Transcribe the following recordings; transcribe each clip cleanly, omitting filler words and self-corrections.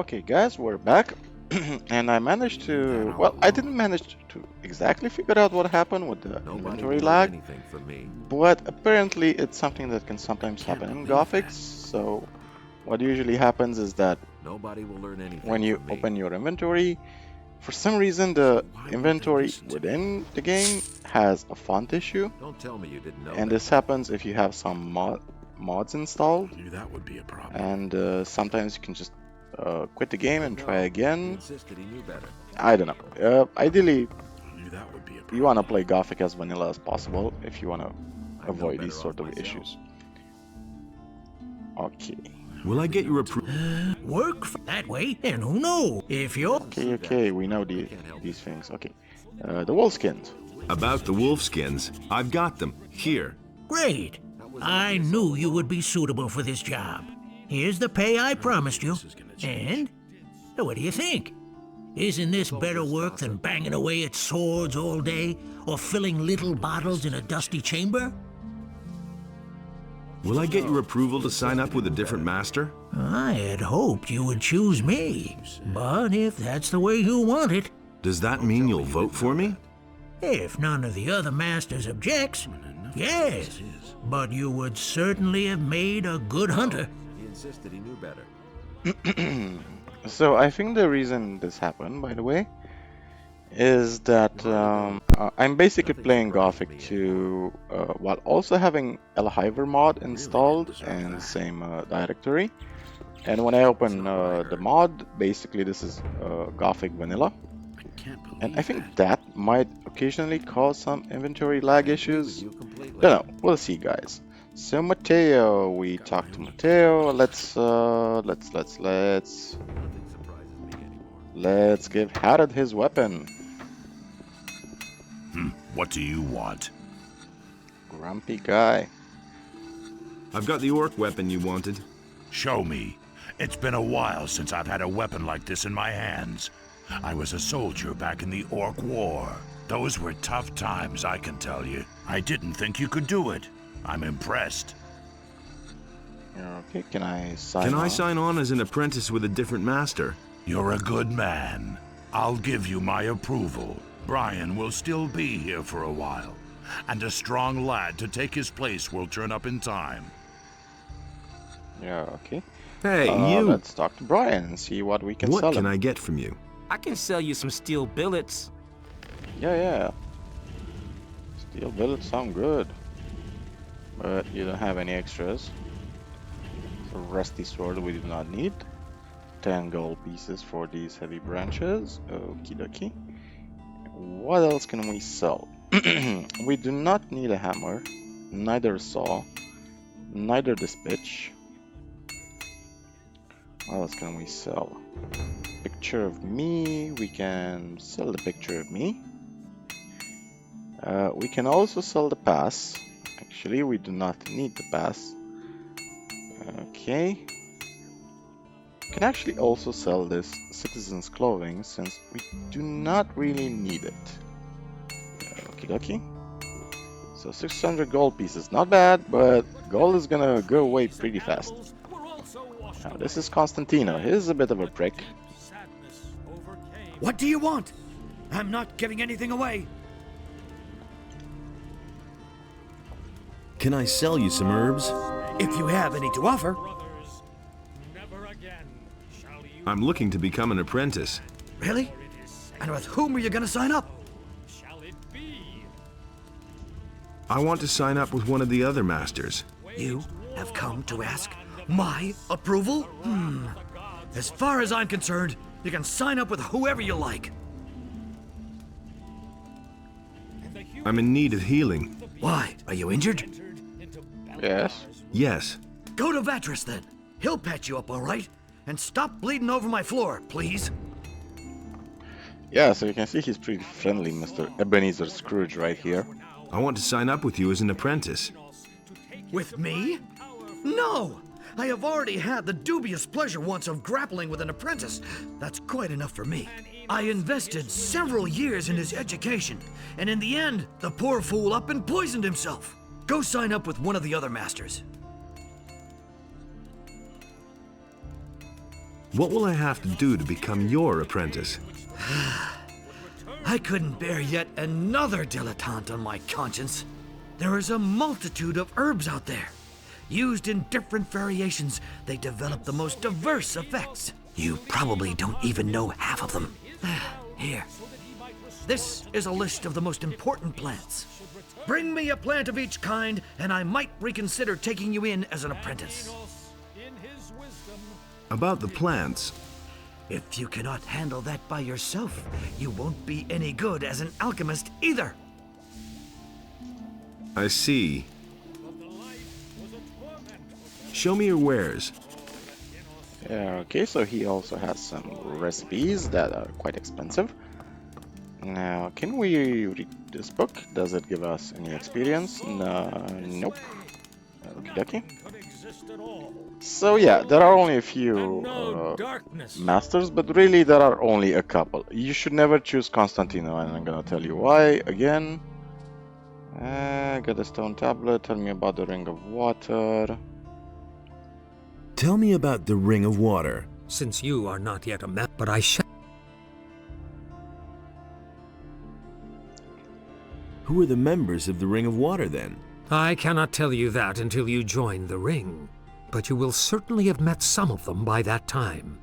Okay, guys, we're back. And I managed to... Well, I didn't manage to exactly figure out what happened with the inventory lag. But apparently it's something that can sometimes happen in Gothic. So what usually happens is that when you open your inventory, for some reason the inventory within the game has a font issue. And this happens if you have some mods installed. I knew that would be a problem. And sometimes you can just quit the game and try again. I don't know. Ideally, you want to play Gothic as vanilla as possible if you want to avoid these sort of issues. Okay. Will I get your approval? Work that way, and who knows if you're... Okay, we know these things. Okay. The wolfskins. About the wolfskins, I've got them. Here. Great. I knew you would be suitable for this job. Here's the pay I promised you. And what do you think? Isn't this better work than banging away at swords all day or filling little bottles in a dusty chamber? Will I get your approval to sign up with a different master? I had hoped you would choose me, but if that's the way you want it... Does that mean you'll vote for me? If none of the other masters objects, yes. But you would certainly have made a good hunter. He insisted he knew better. So I think the reason this happened, by the way, is that I'm basically playing Gothic 2 while also having Elhiver mod installed in the same directory. And when I open the mod, basically this is Gothic vanilla. And I think that might occasionally cause some inventory lag issues. Don't know, we'll see, guys. So Matteo, we talked to Matteo. Let's give Harad his weapon. What do you want? Grumpy guy. I've got the orc weapon you wanted. Show me. It's been a while since I've had a weapon like this in my hands. I was a soldier back in the Orc War. Those were tough times, I can tell you. I didn't think you could do it. I'm impressed. Okay, can I sign on? Can I sign on as an apprentice with a different master? You're a good man. I'll give you my approval. Brian will still be here for a while, and a strong lad to take his place will turn up in time. Yeah, okay. Hey, you! Let's talk to Brian and see what we can sell him. What can I get from you? I can sell you some steel billets. Yeah. Steel billets sound good. But you don't have any extras. So rusty sword we do not need. 10 gold pieces for these heavy branches. Okie dokie. What else can we sell? We do not need a hammer. Neither a saw. Neither this bitch. What else can we sell? Picture of me. We can sell the picture of me. We can also sell the pass. Actually, we do not need the pass. Okay. We can actually also sell this citizen's clothing since we do not really need it. Okie dokie. So 600 gold pieces, not bad, but gold is gonna go away pretty fast. Now this is Constantino. He's a bit of a prick. What do you want? I'm not giving anything away. Can I sell you some herbs? If you have any to offer. I'm looking to become an apprentice. Really? And with whom are you going to sign up? I want to sign up with one of the other masters. You have come to ask my approval? As far as I'm concerned, you can sign up with whoever you like. I'm in need of healing. Why? Are you injured? Yes. Yes. Go to Vatras then. He'll patch you up all right. And stop bleeding over my floor, please. Yeah, so you can see he's pretty friendly, Mr. Ebenezer Scrooge right here. I want to sign up with you as an apprentice. With me? No! I have already had the dubious pleasure once of grappling with an apprentice. That's quite enough for me. I invested several years in his education, and in the end, the poor fool up and poisoned himself. Go sign up with one of the other masters. What will I have to do to become your apprentice? I couldn't bear yet another dilettante on my conscience. There is a multitude of herbs out there. Used in different variations, they develop the most diverse effects. You probably don't even know half of them. Here. This is a list of the most important plants. Bring me a plant of each kind, and I might reconsider taking you in as an apprentice. About the plants, If you cannot handle that by yourself, you won't be any good as an alchemist either. I see. Show me your wares. Yeah, okay, so he also has some recipes that are quite expensive. Now, can we read this book? Does it give us any experience? No, nope. Okie dokie. So yeah, there are only a few masters, but really there are only a couple. You should never choose Constantino, and I'm gonna tell you why again. Get a stone tablet, tell me about the Ring of Water. Tell me about the Ring of Water. Since you are not yet a map, but I shall. Who are the members of the Ring of Water then? I cannot tell you that until you join the ring, but you will certainly have met some of them by that time.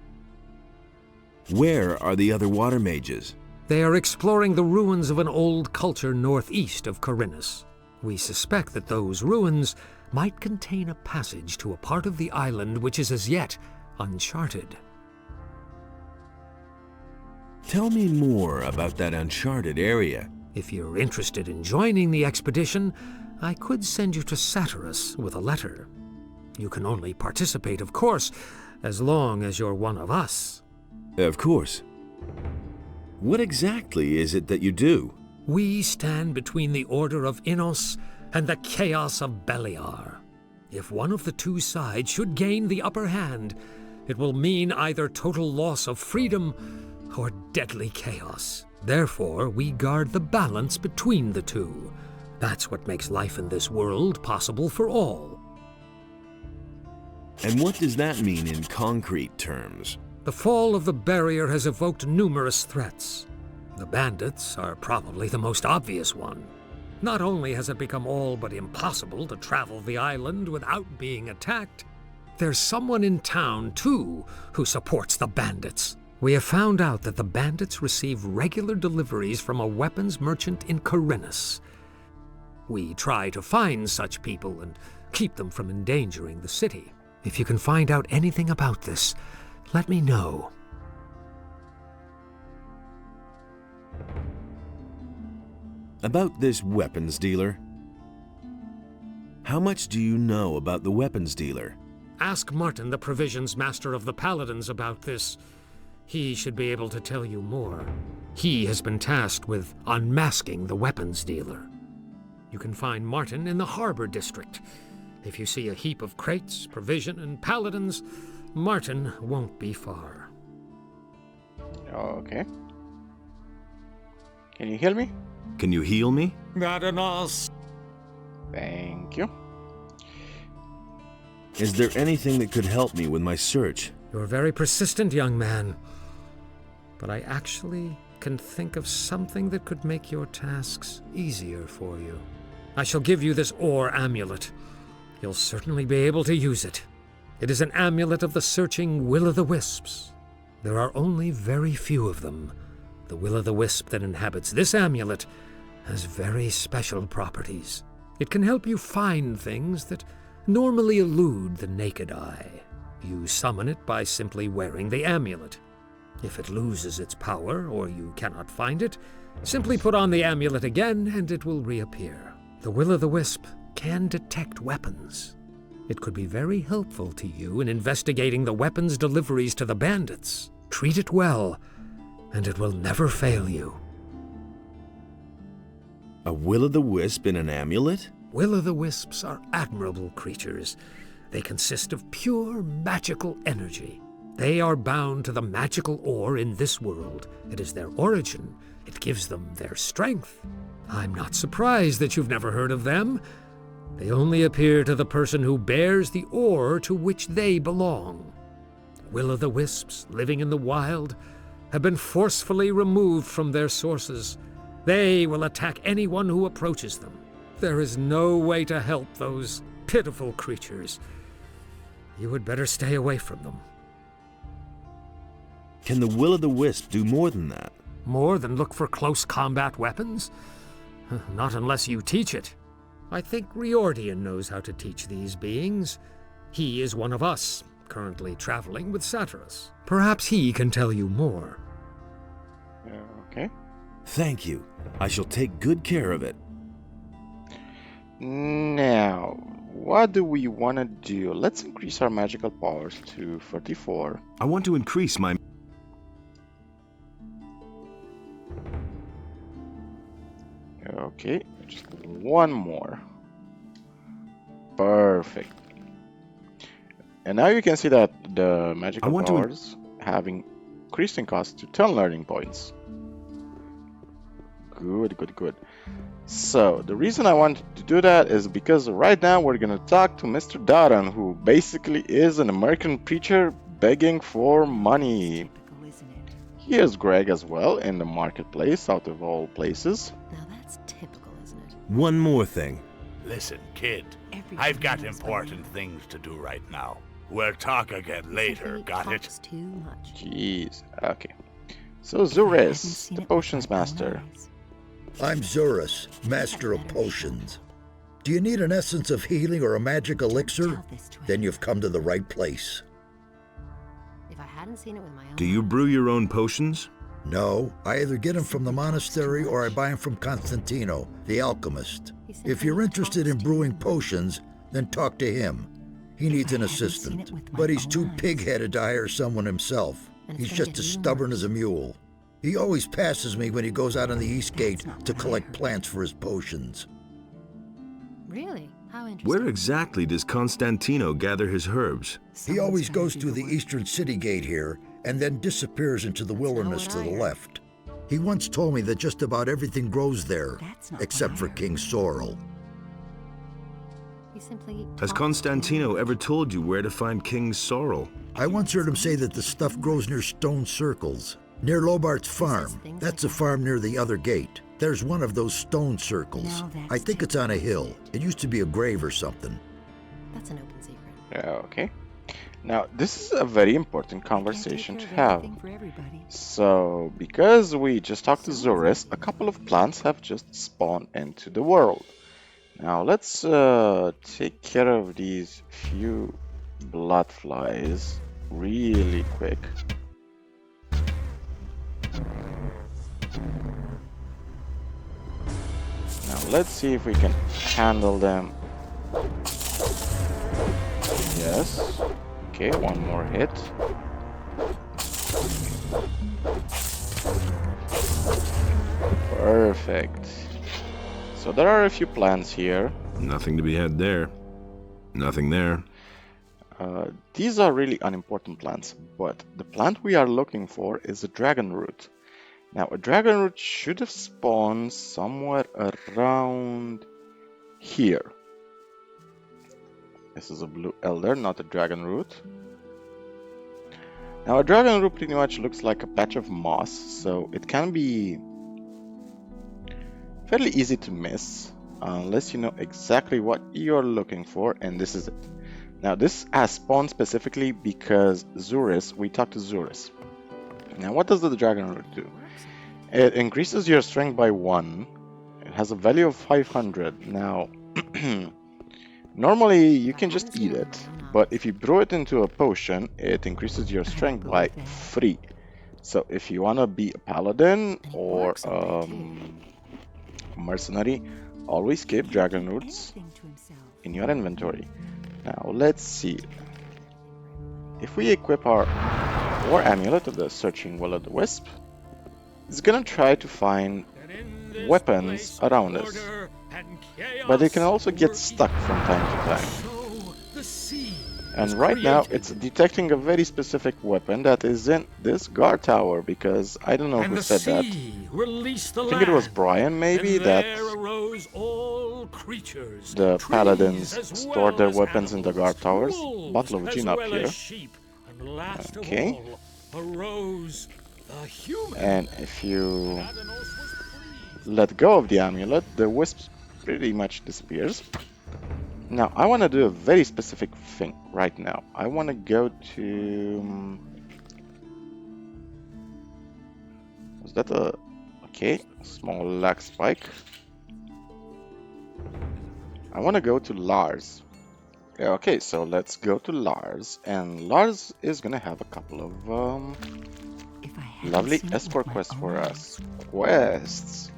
Where are the other water mages? They are exploring the ruins of an old culture northeast of Corinus. We suspect that those ruins might contain a passage to a part of the island which is as yet uncharted. Tell me more about that uncharted area. If you're interested in joining the expedition, I could send you to Satyrus with a letter. You can only participate, of course, as long as you're one of us. Of course. What exactly is it that you do? We stand between the Order of Innos and the chaos of Beliar. If one of the two sides should gain the upper hand, it will mean either total loss of freedom or deadly chaos. Therefore, we guard the balance between the two. That's what makes life in this world possible for all. And what does that mean in concrete terms? The fall of the barrier has evoked numerous threats. The bandits are probably the most obvious one. Not only has it become all but impossible to travel the island without being attacked, there's someone in town, too, who supports the bandits. We have found out that the bandits receive regular deliveries from a weapons merchant in Corinus. We try to find such people and keep them from endangering the city. If you can find out anything about this, let me know. About this weapons dealer. How much do you know about the weapons dealer? Ask Martin, the provisions master of the Paladins, about this. He should be able to tell you more. He has been tasked with unmasking the weapons dealer. You can find Martin in the Harbor District. If you see a heap of crates, provision, and paladins, Martin won't be far. Okay. Can you hear me? Can you heal me? Thank you. Is there anything that could help me with my search? You're very persistent, young man. But I actually can think of something that could make your tasks easier for you. I shall give you this ore amulet. You'll certainly be able to use it. It is an amulet of the searching will-o'-the-wisps. There are only very few of them. The will-o'-the-wisp that inhabits this amulet has very special properties. It can help you find things that normally elude the naked eye. You summon it by simply wearing the amulet. If it loses its power, or you cannot find it, simply put on the amulet again and it will reappear. The will-o'-the-wisp can detect weapons. It could be very helpful to you in investigating the weapons deliveries to the bandits. Treat it well, and it will never fail you. A will-o'-the-wisp in an amulet? Will-o'-the-wisps are admirable creatures. They consist of pure magical energy. They are bound to the magical ore in this world. It is their origin. It gives them their strength. I'm not surprised that you've never heard of them. They only appear to the person who bears the ore to which they belong. will-o'-the-wisps living in the wild have been forcefully removed from their sources. They will attack anyone who approaches them. There is no way to help those pitiful creatures. You would better stay away from them. Can the will-o'-the-wisp do more than that? More than look for close combat weapons? Not unless you teach it. I think Riordian knows how to teach these beings. He is one of us, currently traveling with Satyrus. Perhaps he can tell you more. Okay. Thank you. I shall take good care of it. Now, what do we want to do? Let's increase our magical powers to 44. I want to increase my... Okay, just one more. Perfect. And now you can see that the magical powers have increased in cost to 10 learning points. Good, good, good. So, the reason I wanted to do that is because right now we're going to talk to Mr. Daran, who basically is an American preacher begging for money. Here's Greg as well in the marketplace, out of all places. Now that's typical, isn't it? One more thing. Listen, kid, I've got important things to do right now. We'll talk again later, got it? Too much. Jeez, okay. So Zuris, the potions master. I'm Zurus, master of potions. Do you need an essence of healing or a magic elixir? Then you've come to the right place. If I hadn't seen it with my own Do you brew your own potions? No, I either get them from the monastery or I buy them from Constantino, the alchemist. If you're interested in brewing potions, then talk to him. He needs an assistant, but he's too pig-headed to hire someone himself. He's just as stubborn as a mule. He always passes me when he goes out on the East Gate to collect plants for his potions. Really? How interesting. Where exactly does Constantino gather his herbs? He always goes through the Eastern City Gate here and then disappears into the wilderness to the left. He once told me that just about everything grows there, except for King Sorrel. Has Constantino ever told you where to find King Sorrel? I once heard him say that the stuff grows near stone circles. Near Lobart's farm. That's a farm near the other gate. There's one of those stone circles. I think it's on a hill. It used to be a grave or something. That's an open secret. Okay. Now, this is a very important conversation to have. So, because we just talked to Zurus, a couple of plants have just spawned into the world. Now, let's take care of these few blood flies really quick. Now let's see if we can handle them. Yes. Okay, one more hit. Perfect. So there are a few plants here. Nothing to be had there. Nothing there. These are really unimportant plants, but the plant we are looking for is a dragon root. Now, a dragon root should have spawned somewhere around here. This is a blue elder, not a dragon root. Now, a dragon root pretty much looks like a patch of moss, so it can be fairly easy to miss unless you know exactly what you're looking for, and this is it. Now, this has spawned specifically because we talked to Zurus. Now, what does the dragon root do? It increases your strength by 1. It has a value of 500. Now, normally you can just eat it, but if you brew it into a potion, it increases your strength by 3. So if you want to be a paladin or mercenary, always keep dragon roots in your inventory. Now, let's see. If we equip our war amulet of the searching will-o'-the-wisp, it's gonna try to find weapons around us, but it can also get stuck from time to time. And right now it's detecting a very specific weapon that is in this guard tower, because I don't know who said that. I think it was Brian maybe, that the paladins stored their weapons in the guard towers. Bottle of gin up here. last Okay. of all arose the human. And if you let go of the amulet, the wisp pretty much disappears. Now, I want to do a very specific thing right now. I want to go to... Was that a... Okay, small lag spike. I want to go to Lars. Yeah, okay, so let's go to Lars. And Lars is going to have a couple of lovely escort quests for us. Quests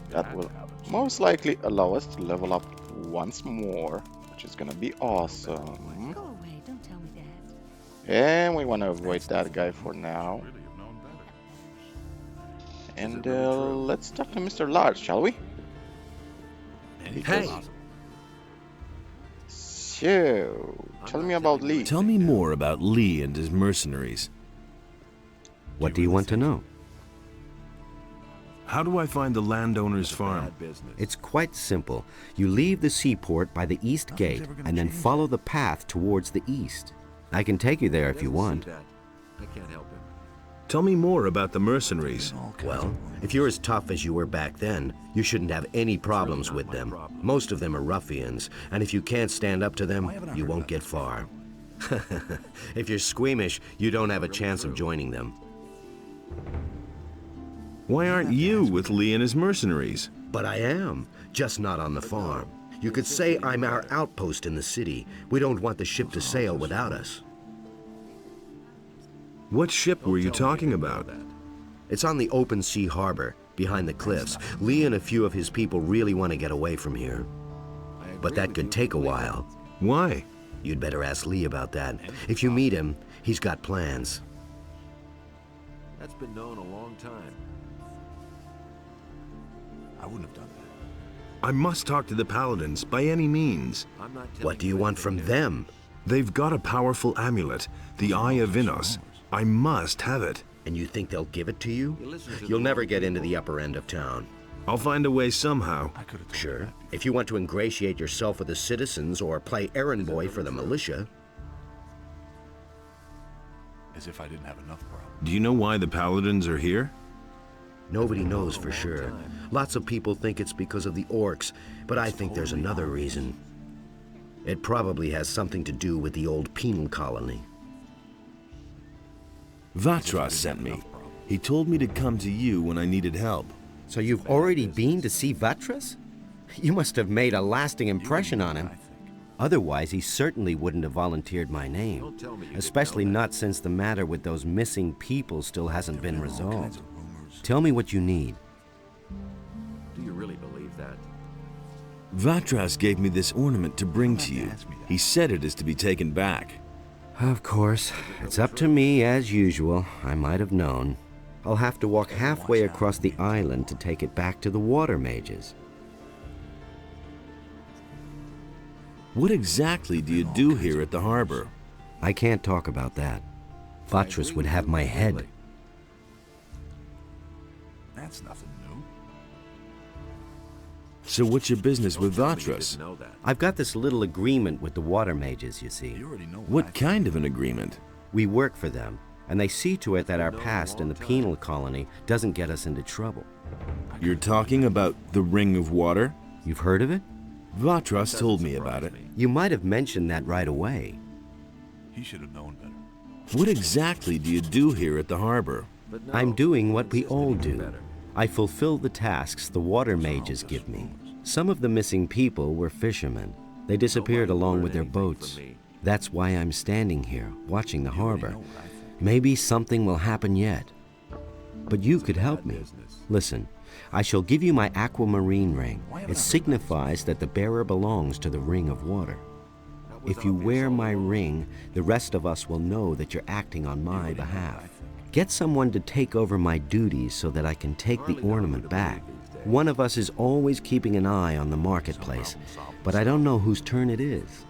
that will most likely allow us to level up once more, which is gonna be awesome. Go away, don't tell me that. And we want to avoid that guy for now. And let's talk to Mr. Lars, shall we? Hey, So, tell me about Lee. Tell me more about Lee and his mercenaries. What do you want to know? How do I find the landowner's farm? It's quite simple. You leave the seaport by the east gate and then follow the path towards the east. I can take you there if you want. Tell me more about the mercenaries. Well, if you're as tough as you were back then, you shouldn't have any problems with them. Most of them are ruffians, and if you can't stand up to them, you won't get far. If you're squeamish, you don't have a chance of joining them. Why aren't you with Lee and his mercenaries? But I am, just not on the farm. You could say I'm our outpost in the city. We don't want the ship to sail without us. What ship were you talking about? It's on the open sea harbor, behind the cliffs. Lee and a few of his people really want to get away from here. But that could take a while. Why? You'd better ask Lee about that. If you meet him, he's got plans. That's been known a long time. I wouldn't have done that. I must talk to the paladins by any means. What do you want from them? They've got a powerful amulet, the Eye of Innos. I must have it. And you think they'll give it to you? You'll never get into the upper end of town. I'll find a way somehow. Sure. If you want to ingratiate yourself with the citizens or play errand boy for the militia. As if I didn't have enough problems. Do you know why the paladins are here? Nobody knows for sure. Lots of people think it's because of the orcs, but I think there's another reason. It probably has something to do with the old penal colony. Vatras sent me. He told me to come to you when I needed help. So you've already been to see Vatras? You must have made a lasting impression on him. Otherwise, he certainly wouldn't have volunteered my name. Especially not since the matter with those missing people still hasn't been resolved. Tell me what you need. Do you really believe that? Vatras gave me this ornament to bring to you. He said it is to be taken back. Of course. It's up to me, as usual. I might have known. I'll have to walk halfway across the island to take it back to the water mages. What exactly do you do here at the harbor? I can't talk about that. Vatras would have my head. That's nothing new. So what's your business with Vatras? I've got this little agreement with the water mages, you see. What kind of an agreement? We work for them, and they see to it that our past in the penal colony doesn't get us into trouble. You're talking about the Ring of Water? You've heard of it? Vatras told me about it. You might have mentioned that right away. He should have known better. What exactly do you do here at the harbor? I'm doing what we all do. I fulfill the tasks the water mages give me. Some of the missing people were fishermen. They disappeared along with their boats. That's why I'm standing here, watching the harbor. Maybe something will happen yet. But you could help me. Listen, I shall give you my aquamarine ring. It signifies that the bearer belongs to the Ring of Water. If you wear my ring, the rest of us will know that you're acting on my behalf. Get someone to take over my duties so that I can take the ornament back. One of us is always keeping an eye on the marketplace, but I don't know whose turn it is.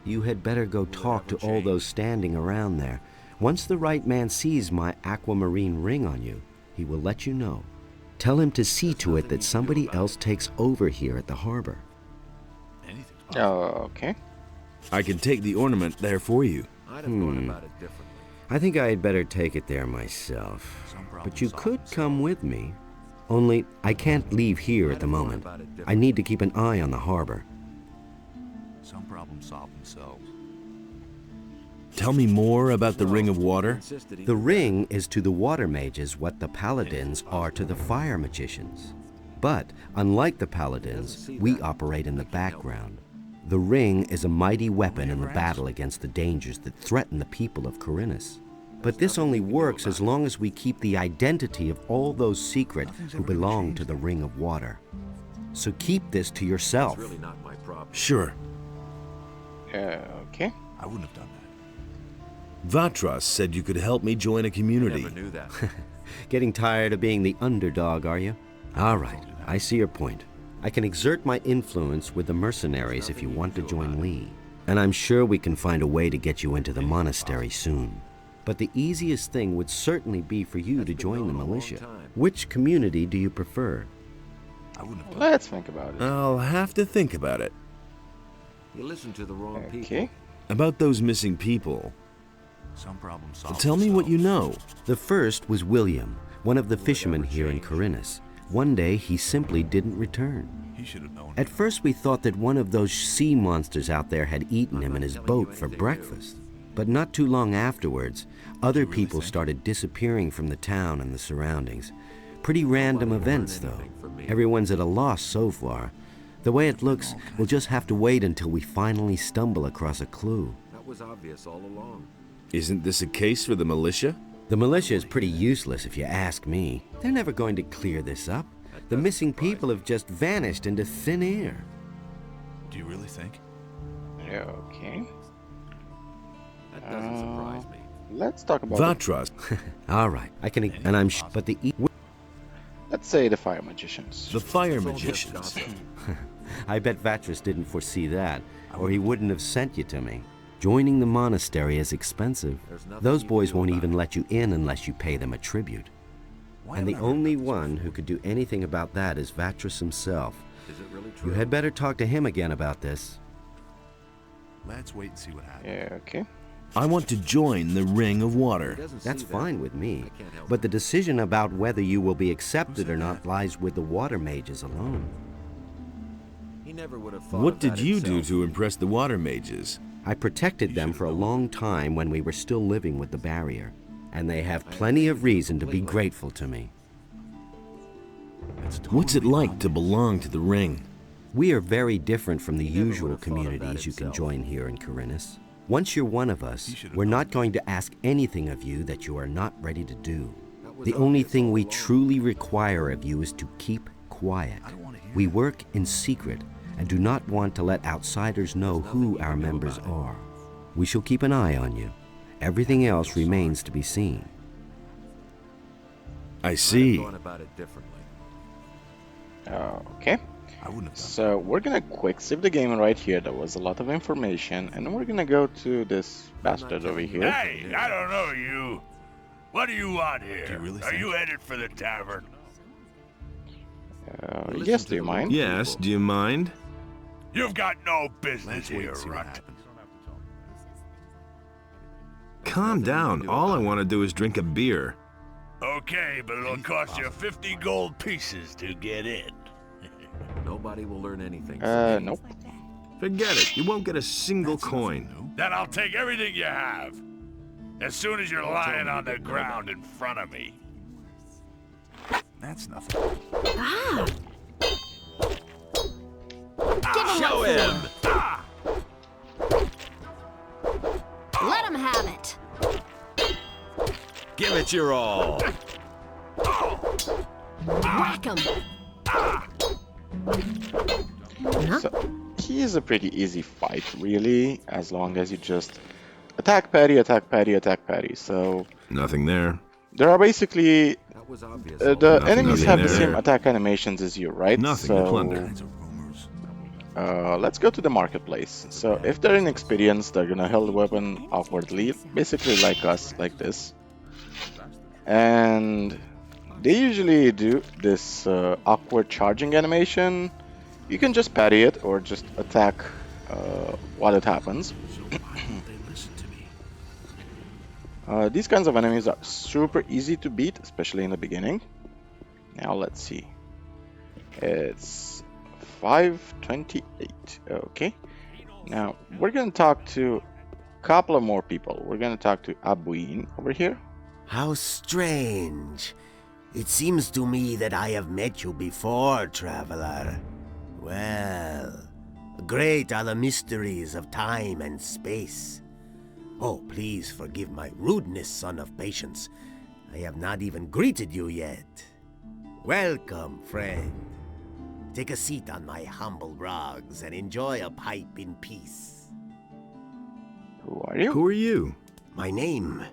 You had better go talk to all those standing around there. Once the right man sees my aquamarine ring on you, he will let you know. Tell him to see to it that somebody else takes over here at the harbor. Okay. I can take the ornament there for you. I think I had better take it there myself. But you could come with me. Only, I can't leave here at the moment. I need to keep an eye on the harbor. Some problems solve themselves. Tell me more about the Ring of Water. The ring is to the water mages what the paladins are to the fire magicians. But, unlike the paladins, we operate in the background. The ring is a mighty weapon in the battle against the dangers that threaten the people of Corinus. But this only works as long as we keep the identity of all those secret who belong to the Ring of Water. So keep this to yourself. It's really not my problem. Sure. Okay. I wouldn't have done that. Vatras said you could help me join a community. Never knew that. Getting tired of being the underdog, are you? All right, I see your point. I can exert my influence with the mercenaries if you want to join Lee. And I'm sure we can find a way to get you into the monastery soon. But the easiest thing would certainly be for you to join the militia. Which community do you prefer? I wouldn't have done Let's think about it. I'll have to think about it. You listen to the wrong people. Okay. About those missing people. Some problems solve Tell me what you know. The first was William, one of the fishermen here in Corinus. One day, he simply didn't return. He should have known. At first, we thought that one of those sea monsters out there had eaten him in his boat for breakfast. But not too long afterwards, other people started disappearing from the town and the surroundings. Pretty random events, though. Everyone's at a loss so far. The way it looks, we'll just have to wait until we finally stumble across a clue. That was obvious all along. Isn't this a case for the militia? The militia is pretty useless if you ask me. They're never going to clear this up. The missing people have just vanished into thin air. Do you really think? Okay. That doesn't surprise me. Let's talk about Vatras. All right, I can, and I'm but the let's say the fire magicians. The fire magicians. I bet Vatras didn't foresee that, or he wouldn't have sent you to me. Joining the monastery is expensive. Those boys won't even let you in unless you pay them a tribute. And the only one who could do anything about that is Vatras himself. Is it really true? You had better talk to him again about this. Let's wait and see what happens. Yeah, okay. I want to join the Ring of Water. That's fine with me. But the decision about whether you will be accepted or not lies with the water mages alone. He never would have thought What of did that you do himself. to impress the water mages? I protected them for a long time when we were still living with the barrier, and they have plenty of reason to be grateful to me. What's it like to belong to the Ring? We are very different from the usual communities you can join here in Corinus. Once you're one of us, we're not going to ask anything of you that you are not ready to do. The only thing we truly require of you is to keep quiet. We work in secret and do not want to let outsiders know who our members are. We shall keep an eye on you. Everything else remains to be seen. I see. Thought about it differently. Okay. I wouldn't have done So we're gonna quick save the game right here. There was a lot of information, and we're gonna go to this bastard over here. Hey, I don't know you. What do you want here? Do you really Are think- you headed for the tavern? Yes, do you mind? Yes, do you mind? You've got no business Let's wait here, and see what Runt. happens. Calm down. All I want to do is drink a beer. Okay, but it'll cost you 50 gold pieces to get in. Nobody will learn anything. Nope. Forget it. You won't get a single coin. Then I'll take everything you have. As soon as you're lying on the ground in front of me. That's nothing. Ah! Show him! Let him have it. Give it your all. Whack him. So he is a pretty easy fight, really, as long as you just attack, parry, attack, parry, attack, parry. So Nothing there. there are basically That was obvious. the Nothing enemies have the there. same attack animations as you, right? Nothing so, to plunder. let's go to the marketplace. So if they're inexperienced, they're gonna hold the weapon awkwardly, basically like us, like this. And they usually do this awkward charging animation. You can just parry it or just attack while it happens. These kinds of enemies are super easy to beat, especially in the beginning. Now let's see. It's 5:28. Okay. Now we're gonna talk to a couple of more people. We're gonna talk to Abuin over here. How strange. It seems to me that I have met you before, traveler. Well, great are the mysteries of time and space. Oh, please forgive my rudeness, son of patience. I have not even greeted you yet. Welcome, friend. Take a seat on my humble rugs and enjoy a pipe in peace. Who are you? Who are you? My name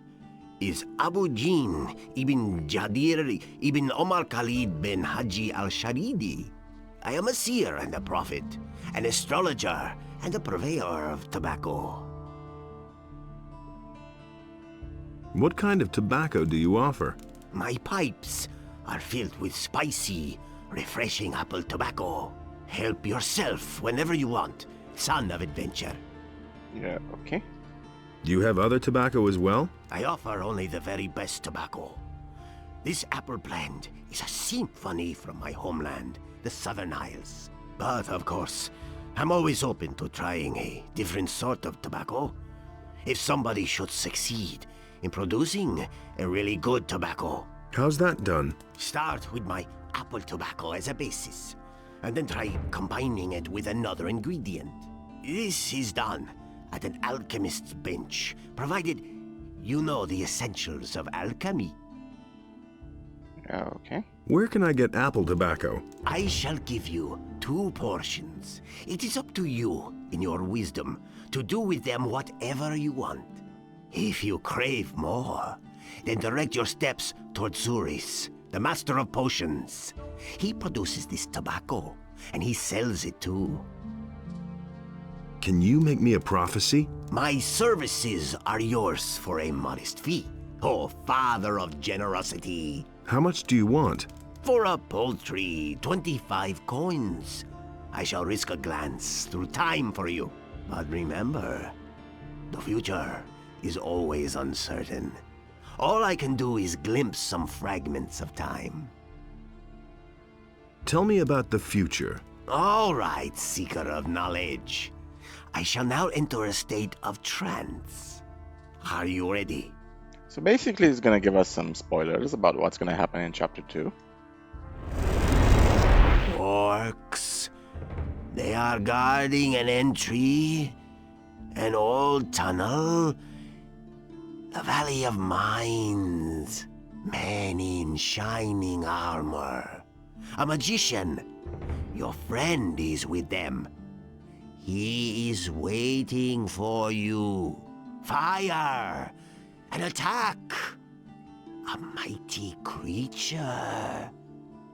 is Abu Jin ibn Jadir ibn Omar Khalid bin Haji al-Sharidi. I am a seer and a prophet, an astrologer and a purveyor of tobacco. What kind of tobacco do you offer? My pipes are filled with spicy, refreshing apple tobacco. Help yourself whenever you want, son of adventure. Yeah, okay. Do you have other tobacco as well? I offer only the very best tobacco. This apple blend is a symphony from my homeland, the Southern Isles. But, of course, I'm always open to trying a different sort of tobacco. If somebody should succeed in producing a really good tobacco. How's that done? Start with my apple tobacco as a basis, and then try combining it with another ingredient. This is done at an alchemist's bench, provided you know the essentials of alchemy. Okay. Where can I get apple tobacco? I shall give you 2 portions. It is up to you, in your wisdom, to do with them whatever you want. If you crave more, then direct your steps toward Zuris, the master of potions. He produces this tobacco, and he sells it too. Can you make me a prophecy? My services are yours for a modest fee, oh father of generosity. How much do you want? For a paltry 25 coins. I shall risk a glance through time for you. But remember, the future is always uncertain. All I can do is glimpse some fragments of time. Tell me about the future. All right, seeker of knowledge. I shall now enter a state of trance. Are you ready? So basically it's gonna give us some spoilers about what's gonna happen in chapter 2. Orcs. They are guarding an entry, an old tunnel, a valley of mines, men in shining armor. A magician. Your friend is with them. He is waiting for you. Fire! An attack! A mighty creature.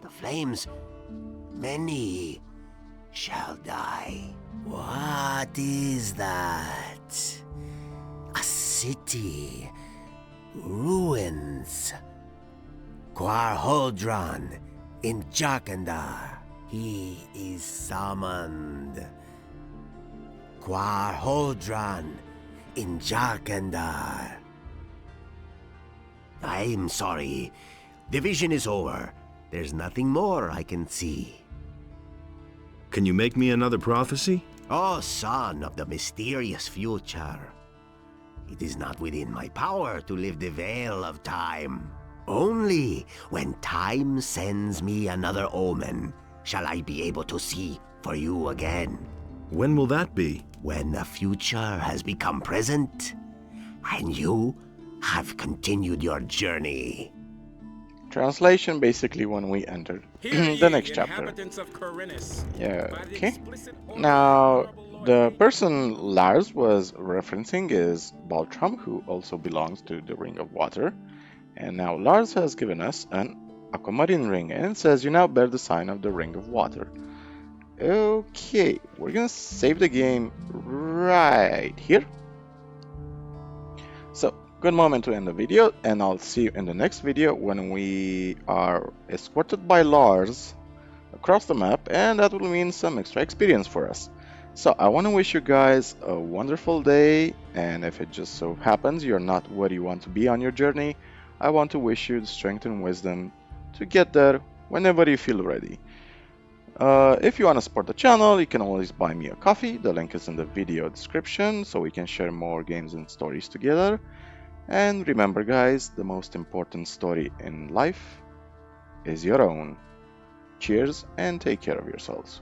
The flames, many shall die. What is that? A city. Ruins. Quarholdron in Jarkandar. He is summoned. Quarholdron in Jarkandar. I'm sorry. The vision is over. There's nothing more I can see. Can you make me another prophecy? Oh, son of the mysterious future. It is not within my power to lift the veil of time. Only when time sends me another omen shall I be able to see for you again. When will that be? When the future has become present, and you have continued your journey. Translation basically when we entered the next chapter. Yeah, okay. Now, the person Lars was referencing is Baltram, who also belongs to the Ring of Water. And now Lars has given us an aquamarine ring, and it says you now bear the sign of the Ring of Water. Okay, we're gonna save the game right here. So, good moment to end the video, and I'll see you in the next video when we are escorted by Lars across the map, and that will mean some extra experience for us. So I want to wish you guys a wonderful day, and if it just so happens you're not where you want to be on your journey, I want to wish you the strength and wisdom to get there whenever you feel ready. If you want to support the channel, you can always buy me a coffee. The link is in the video description so we can share more games and stories together. And remember guys, the most important story in life is your own. Cheers and take care of yourselves.